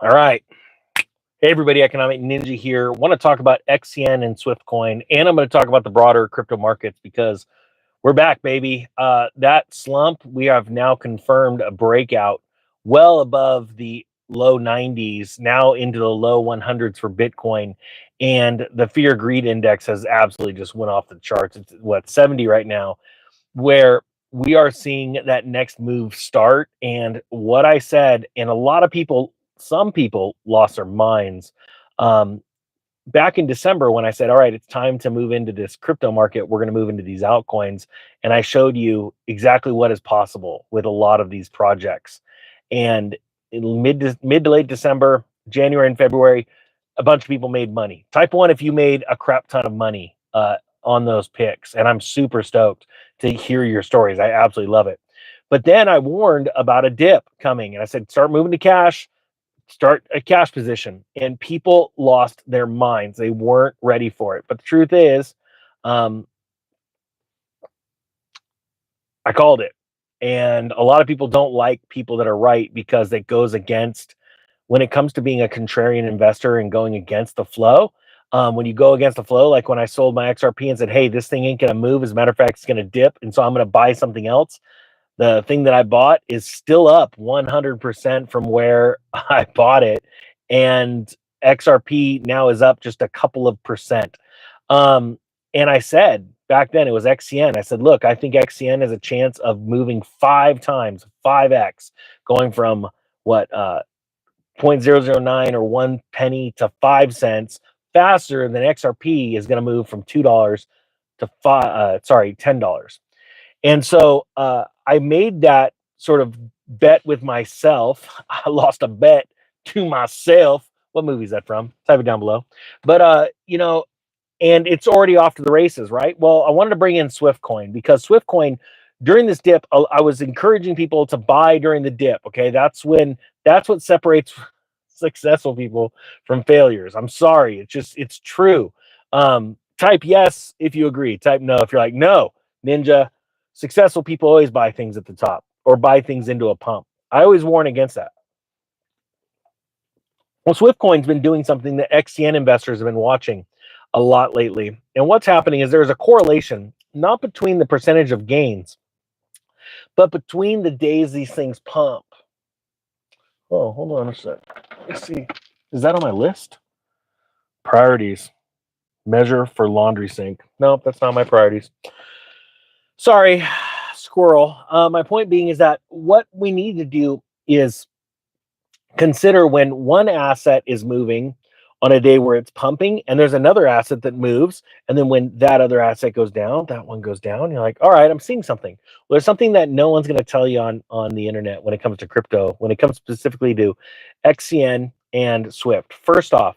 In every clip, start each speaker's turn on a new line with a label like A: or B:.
A: All right. Hey, everybody, Economic Ninja here. Want to talk about XCN and Swift Coin, and I'm going to talk about the broader crypto markets because we're back, baby. That slump, we have now confirmed a breakout well above the low 90s, now into the low 100s for Bitcoin. And the fear greed index has absolutely just went off the charts. It's what, 70 right now, where we are seeing that next move start. And what I said, and a lot of people, some people lost their minds. Um, Back in December when I said, all right, it's time to move into this crypto market, we're going to move into these altcoins. And I showed you exactly what is possible with a lot of these projects. And in mid to late December, January and February, a bunch of people made money. Type one if you made a crap ton of money on those picks. And I'm super stoked to hear your stories. I absolutely love it. But then I warned about a dip coming, and I said, start moving to cash, start a cash position. And people lost their minds. They weren't ready for it. But the truth is, I called it. And a lot of people don't like people that are right because it goes against, when it comes to being a contrarian investor and going against the flow. When you go against the flow, like when I sold my XRP and said, hey, this thing ain't going to move. As a matter of fact, it's going to dip. And so I'm going to buy something else. The thing that I bought is still up 100% from where I bought it. And XRP now is up just a couple of percent. And I said back then, it was XCN. I said, look, I think XCN has a chance of moving 5x, going from what, 0.009 or 1 penny to 5 cents faster than XRP is going to move from $2 to $10. And so I made that sort of bet with myself. I lost a bet to myself. What movie is that from? Type it down below. But and it's already off to the races, right? Well, I wanted to bring in Swift Coin because Swift Coin, during this dip, I was encouraging people to buy during the dip. Okay, that's what separates successful people from failures. I'm sorry, it's true. Type yes if you agree. Type no if you're like, no, Ninja. Successful people always buy things at the top or buy things into a pump. I always warn against that. Well, Swiftcoin's been doing something that XCN investors have been watching a lot lately. And what's happening is there's a correlation, not between the percentage of gains, but between the days these things pump. Oh, hold on a sec. Let's see. Is that on my list? Priorities. Measure for laundry sink. Nope, that's not my priorities. Sorry, squirrel. My point being is that what we need to do is consider when one asset is moving on a day where it's pumping and there's another asset that moves, and then when that other asset goes down, that one goes down. You're like, all right, I'm seeing something. Well, there's something that no one's going to tell you on the internet when it comes to crypto, when it comes specifically to XCN and Swift. First off,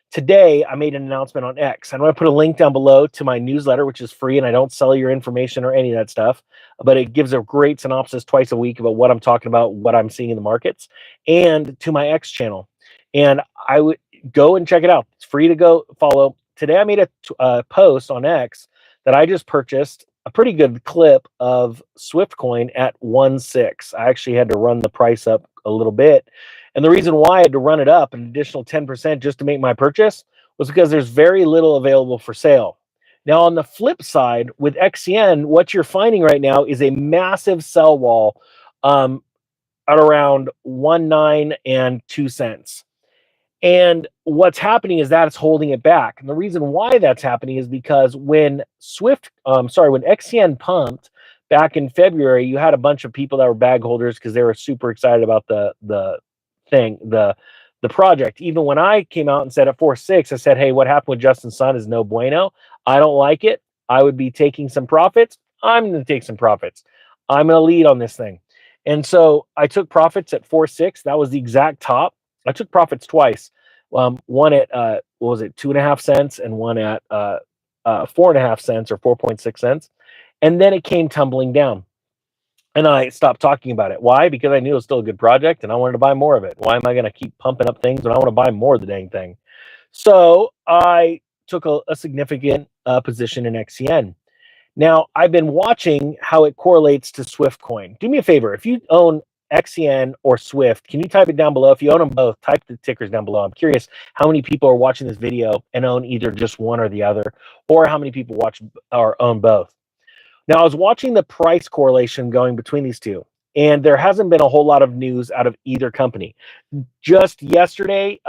A: today I made an announcement on X. I'm going to put a link down below to my newsletter, which is free, and I don't sell your information or any of that stuff, but it gives a great synopsis twice a week about what I'm talking about, what I'm seeing in the markets, and to my X channel. And I would go and check it out. It's free to go follow. Today I made a post on X that I just purchased a pretty good clip of Swift Coin at 1.6. I actually had to run the price up a little bit. And the reason why I had to run it up an additional 10% just to make my purchase was because there's very little available for sale. Now, on the flip side, with XCN, what you're finding right now is a massive sell wall at around 1.9 and 2 cents. And what's happening is that it's holding it back. And the reason why that's happening is because when when XCN pumped back in February, you had a bunch of people that were bag holders because they were super excited about the project. Even when I came out and said at 4.6, I said, hey, what happened with Justin Sun is no bueno. I don't like it. I would be taking some profits. I'm going to take some profits. I'm going to lead on this thing. And so I took profits at 4.6. That was the exact top. I took profits twice. One at 2.5 cents, and one at 4.5 cents or 4.6 cents. And then it came tumbling down. And I stopped talking about it. Why? Because I knew it was still a good project and I wanted to buy more of it. Why am I going to keep pumping up things when I want to buy more of the dang thing? So I took a significant position in XCN. Now, I've been watching how it correlates to Swift Coin. Do me a favor. If you own XCN or Swift. Can you type it down below? If you own them both, type the tickers down below. I'm curious how many people are watching this video and own either just one or the other, or how many people watch or own both. Now, I was watching the price correlation going between these two, and there hasn't been a whole lot of news out of either company. Just yesterday,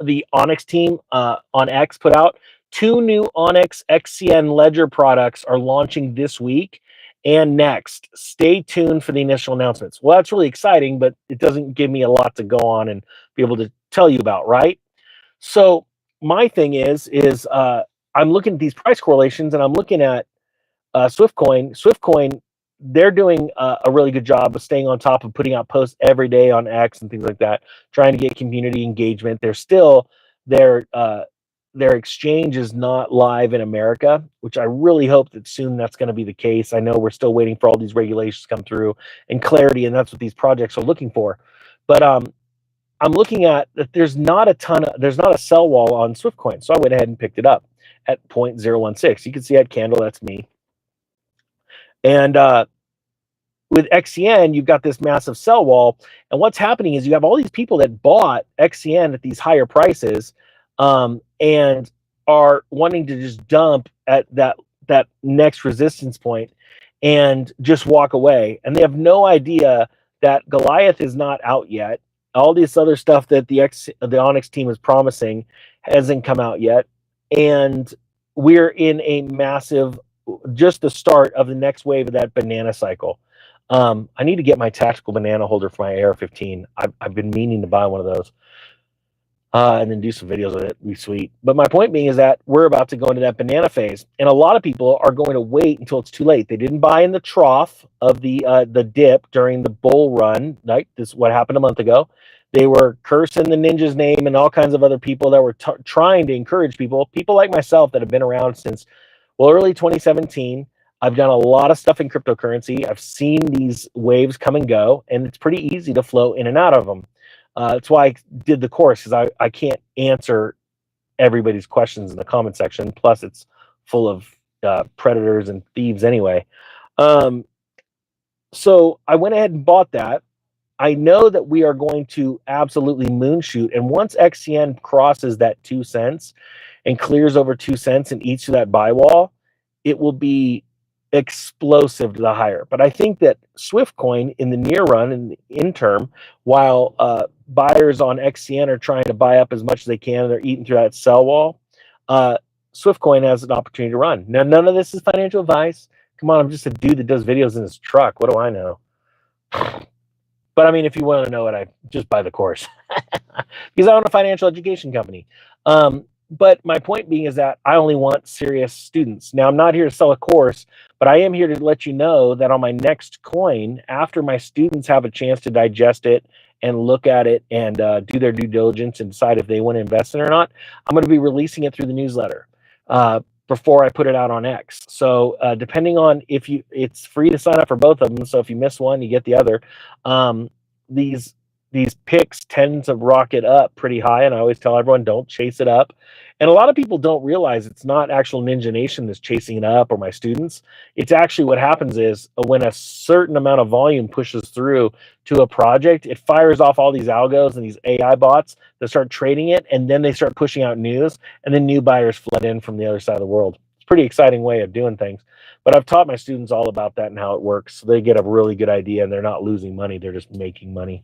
A: the Onyx team on X put out 2 new Onyx XCN Ledger products are launching this week and next. Stay tuned for the initial announcements. Well, that's really exciting, but it doesn't give me a lot to go on and be able to tell you about, right? So my thing is I'm looking at these price correlations, and I'm looking at Swiftcoin. Swiftcoin, they're doing a really good job of staying on top of putting out posts every day on X and things like that, trying to get community engagement. They're still their exchange is not live in America, which I really hope that soon that's going to be the case. I know we're still waiting for all these regulations to come through and clarity, and that's what these projects are looking for. But I'm looking at that there's not a sell wall on Swiftcoin, so I went ahead and picked it up at 0.016. You can see that candle, that's me. And with XCN, you've got this massive sell wall. And what's happening is you have all these people that bought XCN at these higher prices and are wanting to just dump at that next resistance point and just walk away. And they have no idea that Goliath is not out yet. All this other stuff that the Onyx team is promising hasn't come out yet. And we're in a massive, just the start of the next wave of that banana cycle. I need to get my tactical banana holder for my AR-15. I've been meaning to buy one of those and then do some videos with it. It'd be sweet. But my point being is that we're about to go into that banana phase, and a lot of people are going to wait until it's too late. They didn't buy in the trough of the dip during the bull run. Right? This is what happened a month ago. They were cursing the ninja's name and all kinds of other people that were trying to encourage people like myself that have been around since early 2017. I've done a lot of stuff in cryptocurrency. I've seen these waves come and go, and it's pretty easy to flow in and out of them. That's why I did the course, because I can't answer everybody's questions in the comment section. Plus, it's full of predators and thieves anyway. So I went ahead and bought that. I know that we are going to absolutely moonshoot. And once XCN crosses that 2 cents and clears over 2 cents and eats to that buy wall, it will be explosive to the higher. But I think that Swiftcoin in the near run and in term, while buyers on XCN are trying to buy up as much as they can, they're eating through that sell wall, Swiftcoin has an opportunity to run. Now, none of this is financial advice. Come on, I'm just a dude that does videos in his truck. What do I know? But I mean, if you want to know it, I just buy the course because I own a financial education company. But my point being is that I only want serious students. Now, I'm not here to sell a course, but I am here to let you know that on my next coin, after my students have a chance to digest it and look at it and do their due diligence and decide if they want to invest in it or not, I'm going to be releasing it through the newsletter before I put it out on X. So depending on it's free to sign up for both of them. So if you miss one, you get the other. These picks tend to rocket up pretty high, and I always tell everyone, don't chase it up. And a lot of people don't realize it's not actual Ninja Nation that's chasing it up or my students. It's actually what happens is when a certain amount of volume pushes through to a project, it fires off all these algos and these AI bots that start trading it, and then they start pushing out news, and then new buyers flood in from the other side of the world. It's a pretty exciting way of doing things. But I've taught my students all about that and how it works. So they get a really good idea, and they're not losing money. They're just making money.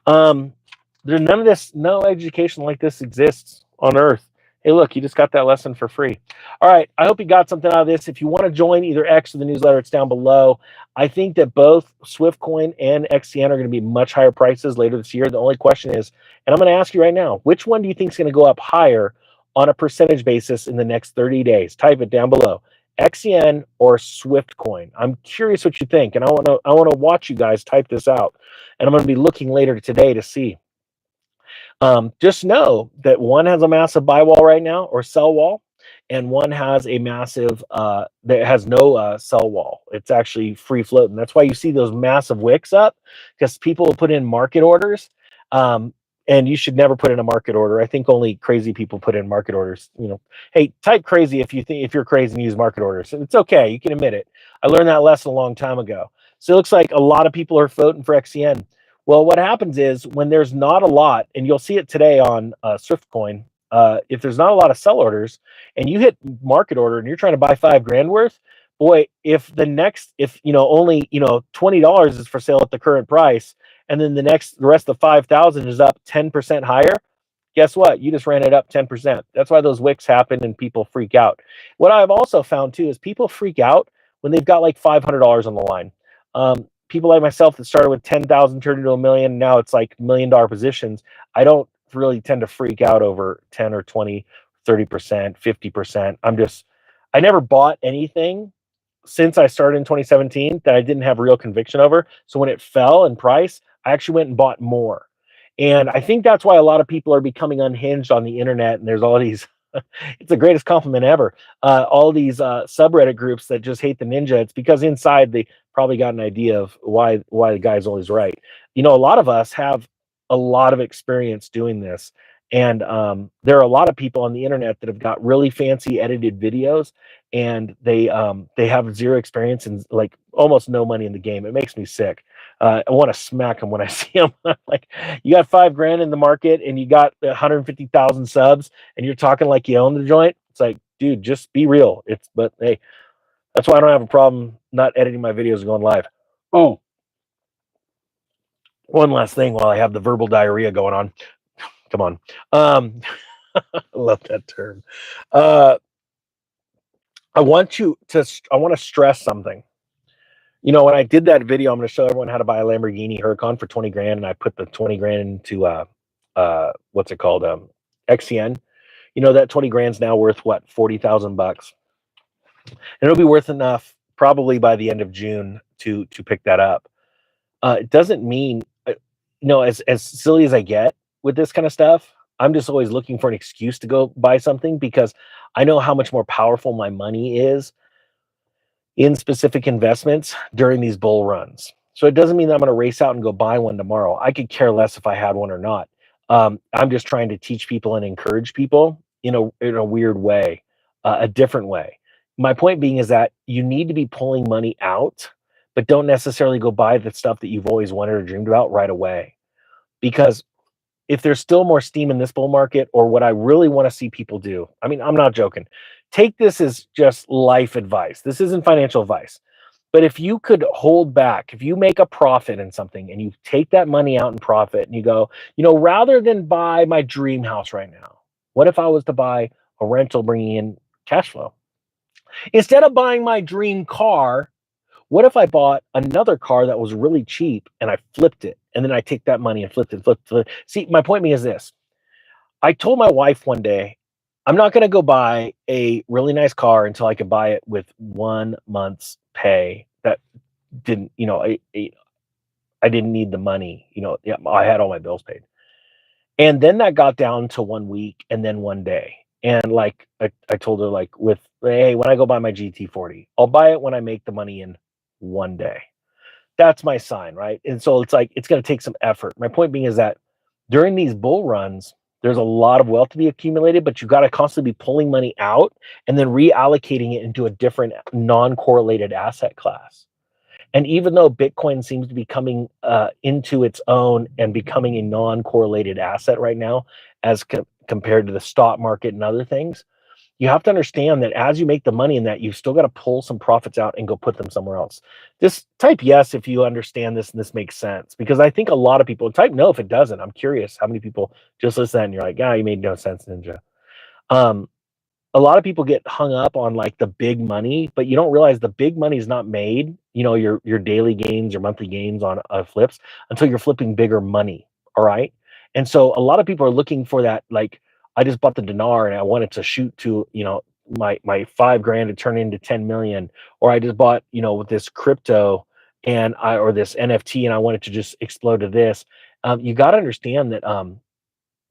A: There's none of this, no education like this exists on Earth. Hey, look, you just got that lesson for free. All right, I hope you got something out of this. If you want to join either X or the newsletter, it's down below. I think that both Swiftcoin and XCN are going to be much higher prices later this year. The only question is, and I'm going to ask you right now, which one do you think is going to go up higher on a percentage basis in the next 30 days? Type it down below. XCN or Swiftcoin. I'm curious what you think, and I want to watch you guys type this out, and I'm going to be looking later today to see. Just know that one has a massive buy wall right now or sell wall, and one has a massive that has no sell wall. It's actually free floating. That's why you see those massive wicks up, because people put in market orders. And you should never put in a market order. I think only crazy people put in market orders. You know, hey, type crazy if you're crazy and use market orders. It's okay. You can admit it. I learned that lesson a long time ago. So it looks like a lot of people are voting for XCN. Well, what happens is when there's not a lot, and you'll see it today on SwiftCoin, if there's not a lot of sell orders and you hit market order and you're trying to buy 5 grand worth, boy, if only $20 is for sale at the current price, and then the rest of 5,000 is up 10% higher, guess what? You just ran it up 10%. That's why those wicks happen and people freak out. What I've also found too is people freak out when they've got like $500 on the line. People like myself that started with 10,000 turned into a million. Now it's like $1 million positions. I don't really tend to freak out over 10 or 20, 30%, 50%. I never bought anything since I started in 2017 that I didn't have real conviction over. So when it fell in price, I actually went and bought more. And I think that's why a lot of people are becoming unhinged on the internet. And there's all these, it's the greatest compliment ever. All these subreddit groups that just hate the ninja. It's because inside they probably got an idea of why the guy's always right. A lot of us have a lot of experience doing this. And there are a lot of people on the internet that have got really fancy edited videos, and they have zero experience and like almost no money in the game. It makes me sick. I want to smack them when I see them. Like, you got 5 grand in the market and you got 150,000 subs, and you're talking like you own the joint. It's like, dude, just be real. But hey, that's why I don't have a problem not editing my videos and going live. Oh, one last thing while I have the verbal diarrhea going on. Come on. I love that term. I want to stress something. When I did that video, I'm going to show everyone how to buy a Lamborghini Huracan for 20 grand, and I put the 20 grand into what's it called? XCN. That 20 grand's now worth what, $40,000, and it'll be worth enough probably by the end of June to pick that up. It doesn't mean, as silly as I get with this kind of stuff, I'm just always looking for an excuse to go buy something, because I know how much more powerful my money is in specific investments during these bull runs. So it doesn't mean that I'm going to race out and go buy one tomorrow. I could care less if I had one or not. I'm just trying to teach people and encourage people in a weird way, a different way. My point being is that you need to be pulling money out, but don't necessarily go buy the stuff that you've always wanted or dreamed about right away. Because if there's still more steam in this bull market, or what I really want to see people do, I mean, I'm not joking. Take this as just life advice. This isn't financial advice. But if you could hold back, if you make a profit in something and you take that money out in profit and you go, rather than buy my dream house right now, what if I was to buy a rental bringing in cash flow? Instead of buying my dream car, what if I bought another car that was really cheap and I flipped it, and then I take that money and flipped it. See, my point being is this. I told my wife one day, I'm not going to go buy a really nice car until I could buy it with 1 month's pay. That didn't, I didn't need the money. Yeah, I had all my bills paid. And then that got down to 1 week and then 1 day. And like I told her, like, hey, when I go buy my GT40, I'll buy it when I make the money in 1 day. That's my sign, right? And so it's like, it's going to take some effort. My point being is that during these bull runs, there's a lot of wealth to be accumulated, but you got to constantly be pulling money out and then reallocating it into a different non-correlated asset class. And even though Bitcoin seems to be coming into its own and becoming a non-correlated asset right now, as compared to the stock market and other things, you have to understand that as you make the money in that, you've still got to pull some profits out and go put them somewhere else. Just type yes if you understand this and this makes sense, because I think a lot of people type no if it doesn't. I'm curious how many people just listen to that and you're like, you made no sense, Ninja. A lot of people get hung up on like the big money, but you don't realize the big money is not made, your daily gains, your monthly gains on flips, until you're flipping bigger money. All right. And so a lot of people are looking for that, like, I just bought the dinar and I wanted to shoot to, my 5 grand to turn into 10 million, or I just bought, with this crypto or this NFT and I wanted to just explode to this. You got to understand that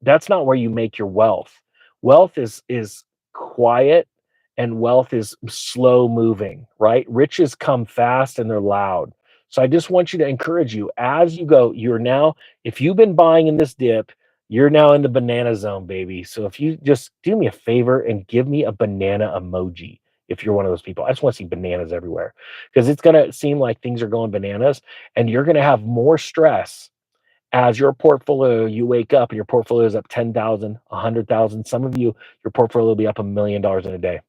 A: that's not where you make your wealth. Wealth is quiet, and wealth is slow moving, right? Riches come fast and they're loud. So I just want you to encourage you as you go. If you've been buying in this dip, you're now in the banana zone, baby. So if you just do me a favor and give me a banana emoji, if you're one of those people. I just want to see bananas everywhere, because it's going to seem like things are going bananas and you're going to have more stress as your portfolio, you wake up and your portfolio is up 10,000, 100,000. Some of you, your portfolio will be up $1 million in a day.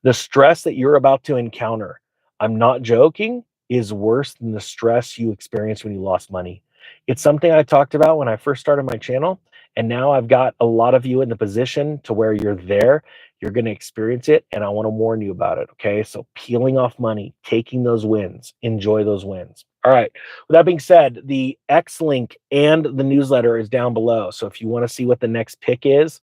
A: The stress that you're about to encounter, I'm not joking, is worse than the stress you experienced when you lost money. It's something I talked about when I first started my channel, and now I've got a lot of you in the position to where you're there. You're going to experience it, and I want to warn you about it. Okay. So, peeling off money, taking those wins, enjoy those wins. All right. With that being said, the X link and the newsletter is down below. So, if you want to see what the next pick is,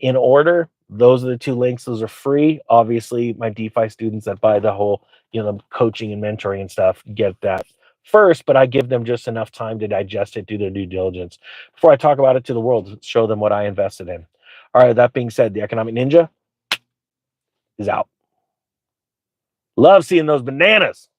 A: in order, those are the two links. Those are free. Obviously, my DeFi students that buy the whole, the coaching and mentoring and stuff get that first, but I give them just enough time to digest it, do their due diligence before I talk about it to the world, show them what I invested in. All right, that being said, the Economic Ninja is out. Love seeing those bananas.